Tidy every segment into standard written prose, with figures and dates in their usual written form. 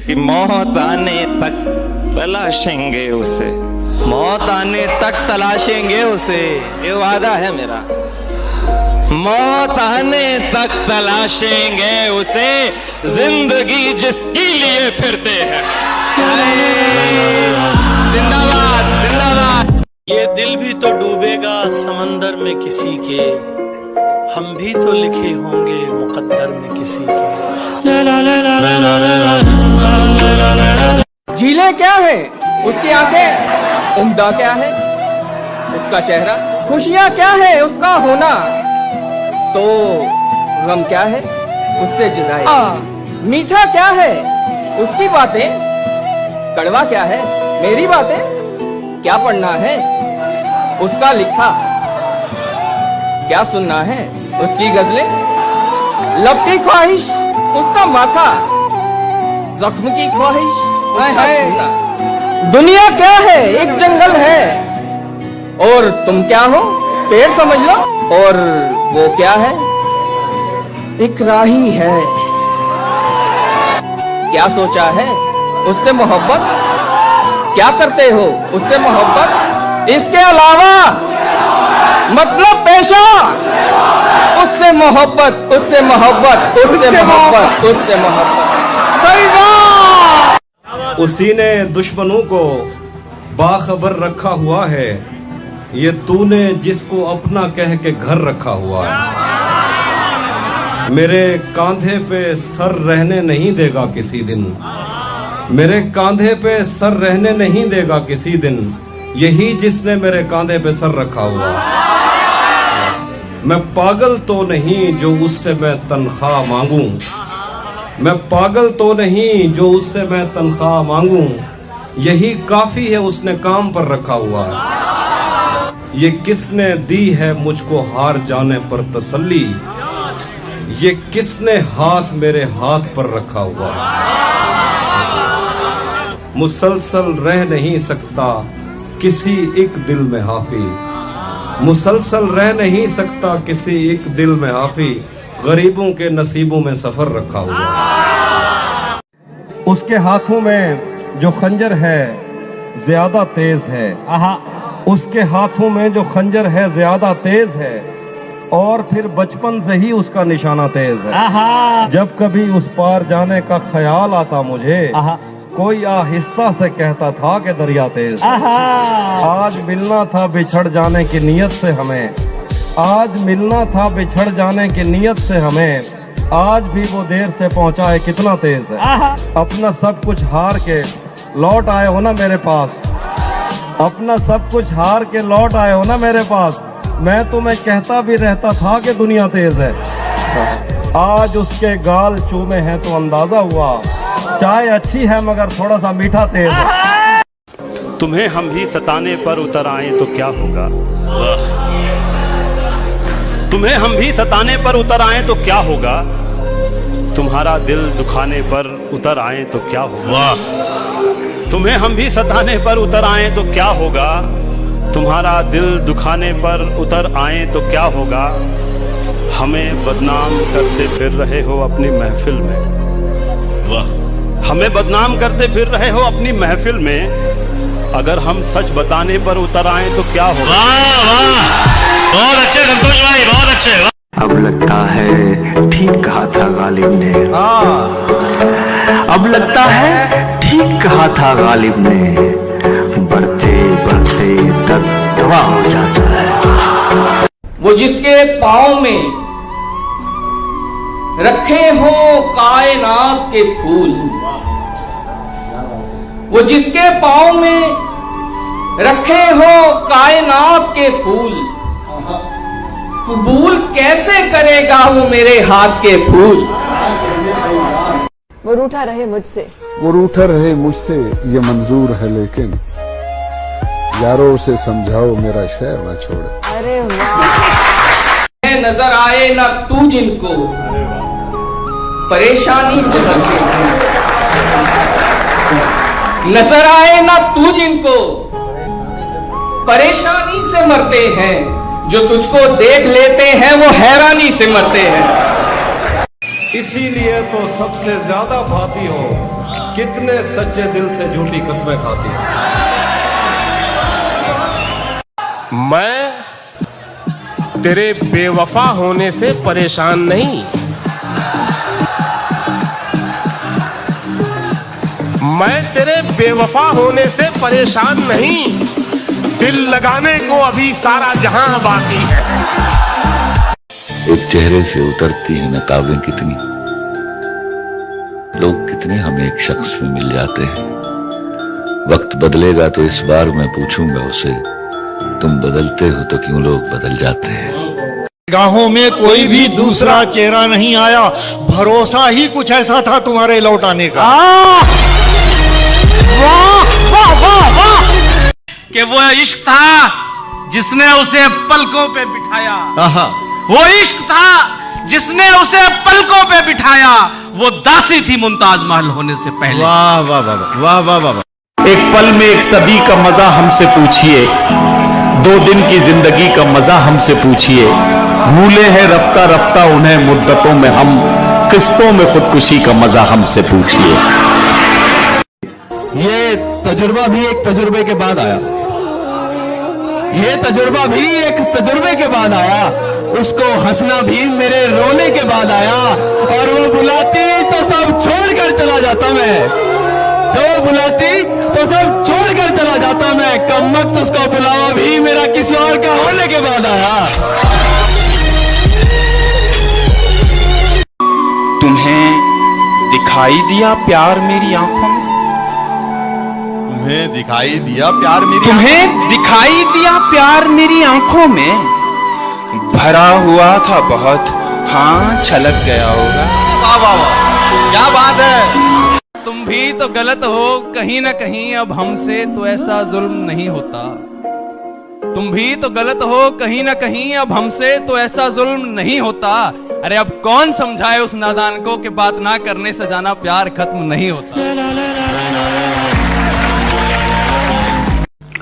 कि मौत आने तक तलाशेंगे उसे, मौत आने तक तलाशेंगे उसे, ये वादा है मेरा। मौत आने तक तलाशेंगे उसे, जिंदगी जिसके लिए फिरते हैं। जिंदाबाद जिंदाबाद। ये दिल भी तो डूबेगा समंदर में किसी के, हम भी तो लिखे होंगे मुकद्दर में किसी के। झीलें क्या है उसकी आंखें, उम्दा क्या है उसका चेहरा, खुशियाँ क्या है उसका होना, तो गम क्या है उससे जुदाई, मीठा क्या है उसकी बातें, कड़वा क्या है मेरी बातें, क्या पढ़ना है उसका लिखा, क्या सुनना है उसकी गजलें, लब की ख्वाहिश उसका माथा, जख्म की ख्वाहिश उसका सीना। दुनिया क्या है एक जंगल है, और तुम क्या हो पेड़ समझ लो, और वो क्या है एक राही है। क्या सोचा है उससे मोहब्बत, क्या करते हो उससे मोहब्बत, इसके अलावा मतलब पेशा, उससे मोहब्बत उससे मोहब्बत उससे मोहब्बत उससे मोहब्बत। उसी ने दुश्मनों को बाखबर रखा हुआ है, ये तूने जिसको अपना कह के घर रखा हुआ है। मेरे कांधे पे सर रहने नहीं देगा किसी दिन, मेरे कांधे पे सर रहने नहीं देगा किसी दिन, यही जिसने मेरे कांधे पे सर रखा हुआ है। मैं पागल तो नहीं जो उससे मैं तनख्वाह मांगूं, मैं पागल तो नहीं जो उससे मैं तनख्वाह मांगूं, यही काफी है उसने काम पर रखा हुआ है। ये किसने दी है मुझको हार जाने पर तसल्ली, ये किसने हाथ मेरे हाथ पर रखा हुआ है। मुसलसल रह नहीं सकता किसी एक दिल में हाफी, मुसलसल रह नहीं सकता किसी एक दिल में हाफी, गरीबों के नसीबों में सफर रखा हुआ है। उसके हाथों में जो खंजर है ज्यादा तेज है, उसके हाथों में जो खंजर है ज्यादा तेज है, और फिर बचपन से ही उसका निशाना तेज है। जब कभी उस पार जाने का ख्याल आता मुझे, कोई आहिस्ता से कहता था कि दरिया तेज है। आज मिलना था बिछड़ जाने की नीयत से हमें, आज मिलना था बिछड़ जाने की नीयत से हमें, आज भी वो देर से पहुंचा है कितना तेज है। अपना सब कुछ हार के लौट आए हो ना मेरे पास, अपना सब कुछ हार के लौट आए हो ना मेरे पास, मैं तुम्हें कहता भी रहता था कि दुनिया तेज है। आज उसके गाल चूमे हैं तो अंदाजा हुआ, चाय अच्छी है मगर थोड़ा सा मीठा तेज है। तुम्हें हम भी सताने पर उतर आए तो क्या होगा, तुम्हें हम भी सताने पर उतर आए तो क्या होगा, तुम्हारा दिल दुखाने पर उतर आए तो क्या होगा, तुम्हें हम भी सताने पर उतर आए तो क्या होगा, तुम्हारा दिल दुखाने पर उतर आए तो क्या होगा। हमें बदनाम करते फिर रहे हो अपनी महफिल में, वाह, हमें बदनाम करते फिर रहे हो अपनी महफिल में, अगर हम सच बताने पर उतर आए तो क्या होगा। वाह वाह, बहुत अच्छे संतोष भाई, बहुत अच्छे। अब लगता है ठीक कहा था गालिब ने, अब लगता है ठीक कहा था गालिब ने, बढ़ते बढ़ते दर्द दवा हो जाता है। वो जिसके पाँव में रखे हो कायनात के फूल, वो जिसके पाँव में रखे हो कायनात के फूल, कबूल कैसे करेगा वो मेरे हाथ के फूल। वो रूठा रहे मुझसे, वो रूठा रहे मुझसे ये मंजूर है, लेकिन यारों उसे समझाओ मेरा शहर न छोड़े। अरे वाह। नजर आए ना तू जिनको परेशानी से मरते हैं, नजर आए ना तू जिनको परेशानी से मरते हैं, जो तुझको देख लेते हैं वो हैरानी से मरते हैं। इसीलिए तो सबसे ज्यादा भाती हो कितने सच्चे दिल से झूठी कस्में खाती है। मैं तेरे बेवफा होने से परेशान नहीं, मैं तेरे बेवफा होने से परेशान नहीं, दिल लगाने को अभी सारा जहां बाकी है। एक चेहरे से उतरती है नकाबें कितनी, लोग कितने हमें एक शख्स में मिल जाते हैं। वक्त बदलेगा तो इस बार मैं पूछूंगा उसे, तुम बदलते हो तो क्यों लोग बदल जाते हैं। निगाहों में कोई भी दूसरा चेहरा नहीं आया, भरोसा ही कुछ ऐसा था तुम्हारे लौट आने का। वाह वाह वाह वाह, कि वो इश्क था जिसने उसे पलकों पे बिठाया, वो इश्क था जिसने उसे पलकों पे बिठाया, वो दासी थी मुमताज महल होने से पहले। वाह वाह वाह वाह वाह वाह। एक पल में एक सदी का मजा हमसे पूछिए, 2 दिन की जिंदगी का मजा हमसे पूछिए, भूले हैं रफ्ता रफ्ता उन्हें मुद्दतों में हम, किस्तों में खुदकुशी का मजा हमसे पूछिए। ये तजुर्बा भी एक तजुर्बे के बाद आया, ये तजुर्बा भी एक तजुर्बे के बाद आया, उसको हंसना भी मेरे रोने के बाद आया, और वो बुलाती तो सब छोड़कर चला जाता मैं, तो बुलाती तो सब छोड़कर चला जाता मैं, कम वक्त उसका बुलावा भी मेरा किसी और का होने के बाद आया। तुम्हें दिखाई दिया प्यार मेरी आंखों में, तुम्हें दिखाई दिया प्यार मेरी, तुम्हें दिखाई दिया प्यार मेरी आंखों में, भरा हुआ था बहुत, हाँ छलक गया होगा। वाह वाह वाह, क्या बात है। तुम भी तो गलत हो कहीं ना कहीं, अब हमसे तो ऐसा जुल्म नहीं होता। तुम भी तो गलत हो कहीं ना कहीं, अब हमसे तो ऐसा जुल्म नहीं होता। अरे अब कौन समझाए उस नादान को कि बात ना करने से जाना प्यार खत्म नहीं होता।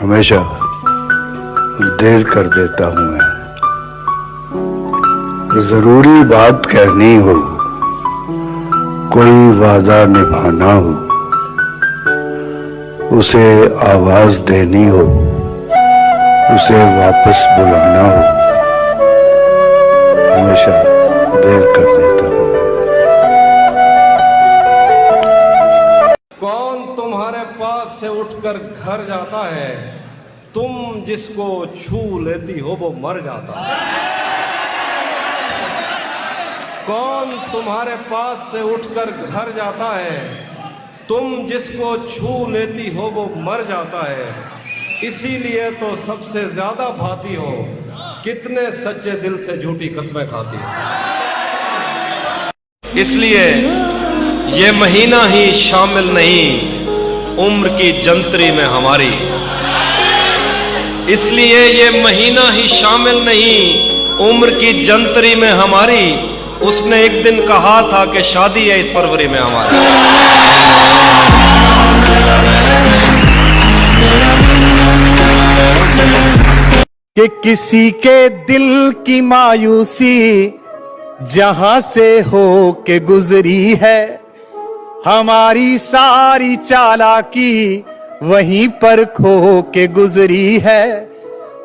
हमेशा देर कर देता हूं मैं, जरूरी बात कहनी हो, कोई वादा निभाना हो, उसे आवाज देनी हो, उसे वापस बुलाना हो, हमेशा देर कर देता हूं। कौन तुम्हारे पास से उठकर घर जाता है, तुम जिसको छू लेती हो वो मर जाता है। कौन तुम्हारे पास से उठकर घर जाता है, तुम जिसको छू लेती हो वो मर जाता है। इसीलिए तो सबसे ज्यादा भाती हो, कितने सच्चे दिल से झूठी कस्में खाती हो। इसलिए ये महीना ही शामिल नहीं उम्र की जंतरी में हमारी, इसलिए ये महीना ही शामिल नहीं उम्र की जंतरी में हमारी। उसने एक दिन कहा था कि शादी है इस फरवरी में हमारी। कि किसी के दिल की मायूसी जहां से हो के गुजरी है, हमारी सारी चालाकी वहीं पर खो के गुजरी है।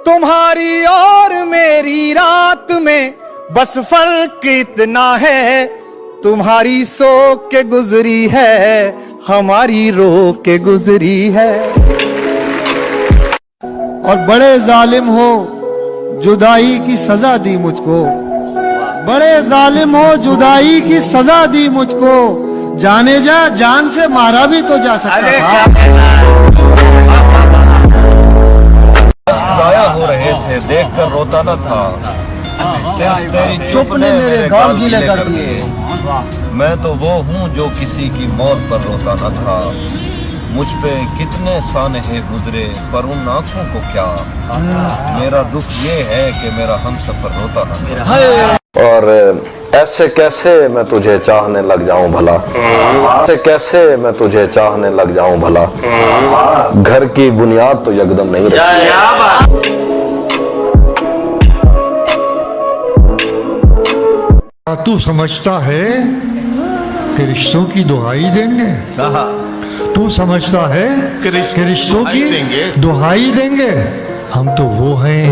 तुम्हारी और मेरी रात में बस फर्क इतना है, तुम्हारी सो के गुजरी है, हमारी रो के गुजरी है। और बड़े जालिम हो जुदाई की सजा दी मुझको, बड़े जालिम हो जुदाई की सजा दी मुझको, जाने जा जान से मारा भी तो जा सकता था। गाया हो रहे थे देखकर रोता न था, सिर्फ तेरी चुप ने मेरे गाल गीले कर दिए। मैं तो वो हूँ जो किसी की मौत पर रोता न था, मुझ पे कितने सानहे गुजरे पर उन आंखों को क्या। मेरा दुख ये है कि मेरा हमसफर रोता न था। और ऐसे कैसे मैं तुझे चाहने लग जाऊं भला, ऐसे कैसे मैं तुझे चाहने लग जाऊं भला, घर की बुनियाद तो यकदम नहीं रही। तू समझता है कि रिश्तों की दुहाई देंगे, तू समझता है कि रिश्तों की दुहाई देंगे? हम तो वो हैं,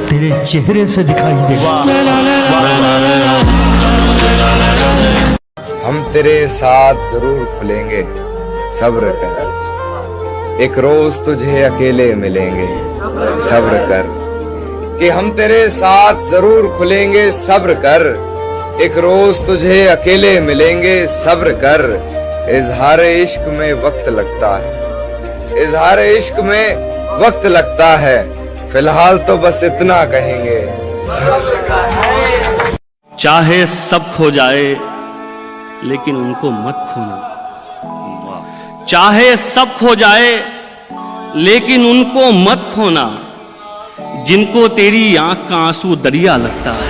तेरे चेहरे से दिखाई देगा। हम तेरे साथ जरूर खुलेंगे, सब्र कर, एक रोज तुझे अकेले मिलेंगे, सब्र कर। कि हम तेरे साथ जरूर खुलेंगे, सब्र कर, एक रोज तुझे अकेले मिलेंगे, सब्र कर। इजहार इश्क में वक्त लगता है, इजहार इश्क में वक्त लगता है, फिलहाल तो बस इतना कहेंगे। चाहे सब खो जाए लेकिन उनको मत खोना, चाहे सब खो जाए लेकिन उनको मत खोना, जिनको तेरी आंख का आंसू दरिया लगता है।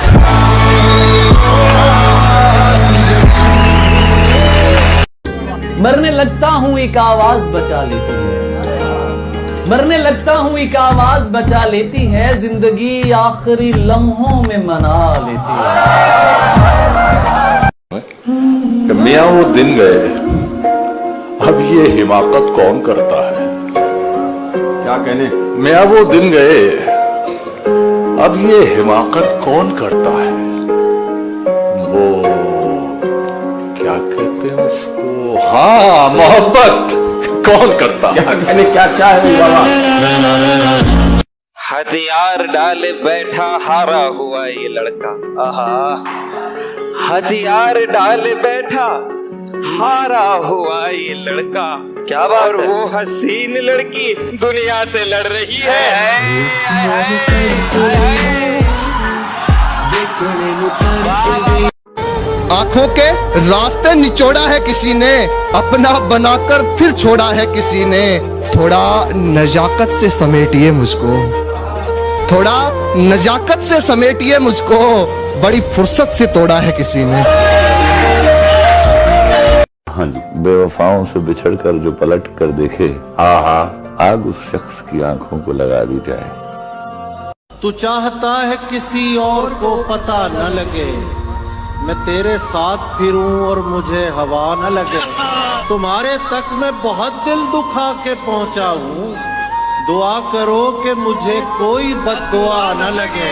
मरने लगता हूं एक आवाज बचा लेती है, मरने लगता हूं एक आवाज बचा लेती है, जिंदगी आखिरी लम्हों में मना लेती है। मियाँ वो दिन गए, अब ये हिमाकत कौन करता है? क्या कहने? मियाँ वो दिन गए, अब ये हिमाकत कौन करता है? वो क्या कहते हैं उसको? हाँ, मोहब्बत कौन करता? क्या कहने, क्या चाहे बाबा? हथियार डाले बैठा हारा हुआ ये लड़का, आहा। हथियार डाले बैठा हारा हुआ ये लड़का, क्या बात। और वो हसीन लड़की दुनिया से लड़ रही है। आंखों के रास्ते निचोड़ा है किसी ने, अपना बनाकर फिर छोड़ा है किसी ने। थोड़ा नजाकत से समेटिए मुझको, थोड़ा नजाकत से समेटिए मुझको, बड़ी फुर्सत से तोड़ा है किसी ने। हाँ जी, बेवफाओं से बिछड़कर जो पलट कर देखे, आहा, आग उस शख्स की आंखों को लगा दी जाए। तू चाहता है किसी और को पता न लगे, मैं तेरे साथ फिरूं और मुझे हवा न लगे। तुम्हारे तक मैं बहुत दिल दुखा के पहुंचा हूं, दुआ करो कि मुझे कोई बद्दुआ न लगे।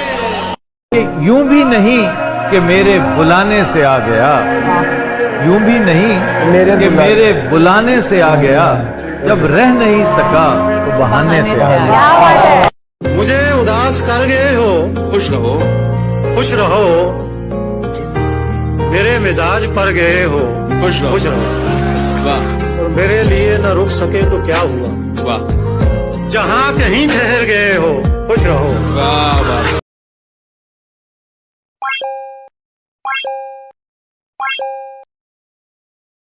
यूं भी नहीं कि मेरे बुलाने से आ गया, यूं भी नहीं कि मेरे बुलाने से आ गया, जब रह नहीं सका तो बहाने से आ गया। मुझे उदास कर गए हो, खुश रहो, खुश रहो। मेरे मिजाज पर गए हो, खुश रहो। और मेरे लिए न रुक सके तो क्या हुआ, जहां कहीं ठहर गए हो, खुश रहो। वाह।